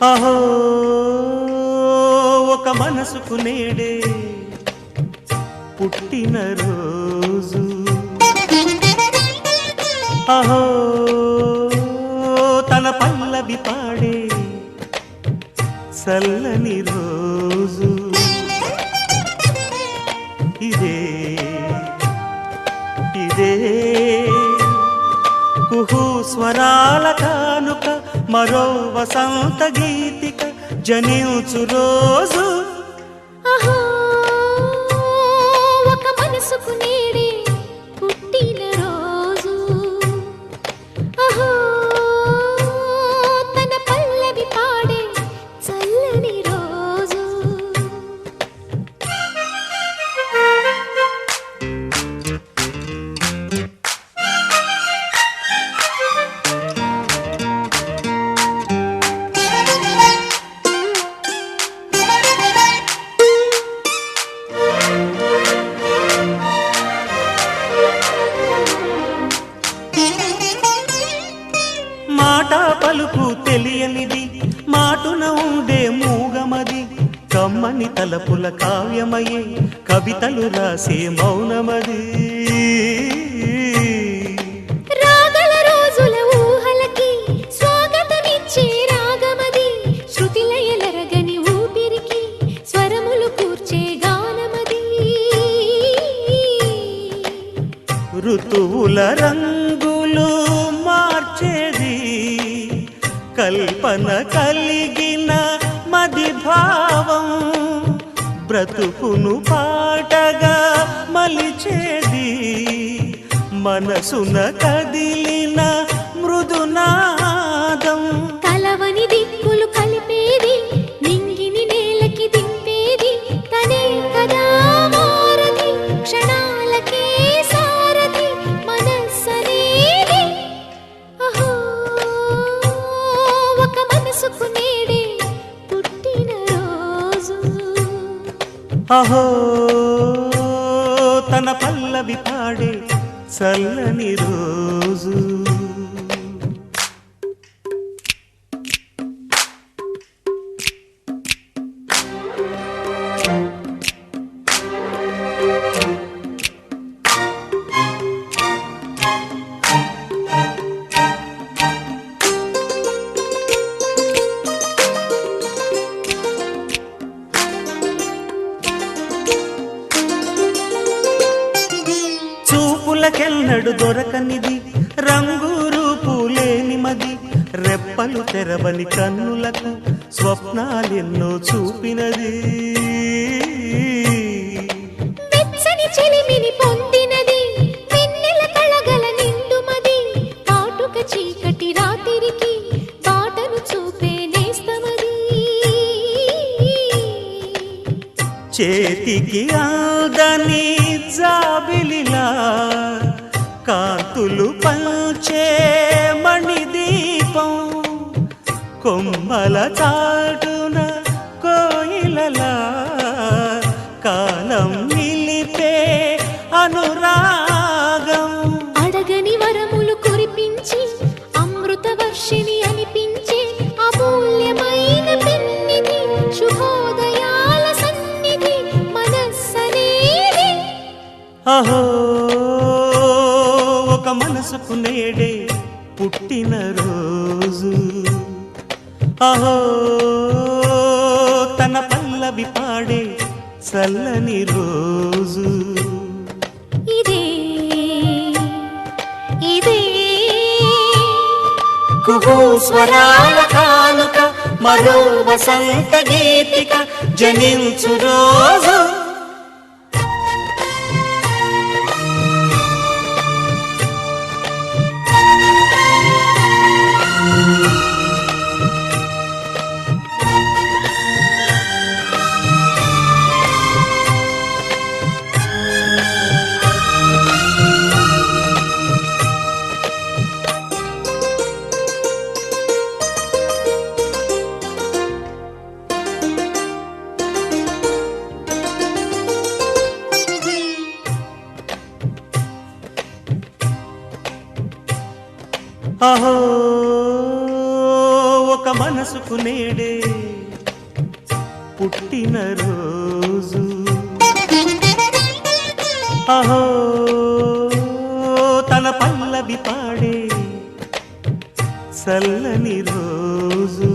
అహో ఒక మనసుకు నేడే పుట్టిన రోజు, అహో తన పల్లవి పాడే చల్లని రోజు, ఇదే ఇదే కుహు స్వరాల కానుక, మరో వసంత గీతిక జనించు రోజు. అహో ఒక మనసుకు నేడే పుట్టిన రోజు, అహో తన పల్లవి పాడే చల్లని రోజు. మాట పలుకు తెలియనిది, మాటున ఉండే మూగమది, కమ్మని తలపుల కావ్యమయే కవితలు రాసే మౌనమది. రాగల రోజుల ఊహలకి స్వాగతమిచ్చే రాగమది, శృతిలయలరగని ఊపిరికి స్వరములు కూర్చే గానమది. ఋతువుల రంగులు మార్చేది, కల్పన కలిగిన మది భావం, బ్రతుకును పాటగా మలిచేది, మనసున కదిలిన మృదునాదం. కలవని దిక్కులు కలిపేది, నింగిని నేలకి దింపేది, తనే కదా మారది, క్షణాలకే సారది మనస్సనేది. అహో ఒక మనసుకు నేడే పుట్టిన రోజు, అహో తన పల్లవి పాడే చల్లని రోజు. చూపులకెన్నడు దొరకనిది, రంగు రూపు లేని మది, రెప్పలు తెరవని కన్నులకు స్వప్నాలెన్నో చూపినది. వెచ్చని చెలిమిని పొందినది, వెన్నెల కళగల నిండుమది, కాటుక చీకటి రాత్రికి బాటను చూపే నేస్తమది. చేతికి ఆదని జాబిలిలా కాంతులు పంచే మణిదీపం, కొమ్మల చాటున కోయిలలా కాలం నిలిపే అనురాగం. అడగని వరములు కురిపించి అమృత వర్షిని అనిపించే అమూల్యమైన పెన్నిది, శుభోదయాల సన్నిధి మనస్సనేది. అహో ఒక మనసుకు నేడే పుట్టిన రోజు, అహో తన పల్లవి పాడే చల్లని రోజు, ఇదే ఇదే కుహు స్వరాల కానుక, మరో వసంత గీతిక జనించు రోజు. అహో ఒక మనసుకు నేడే పుట్టిన రోజు అహో తన పల్లవి పాడే చల్లని రోజు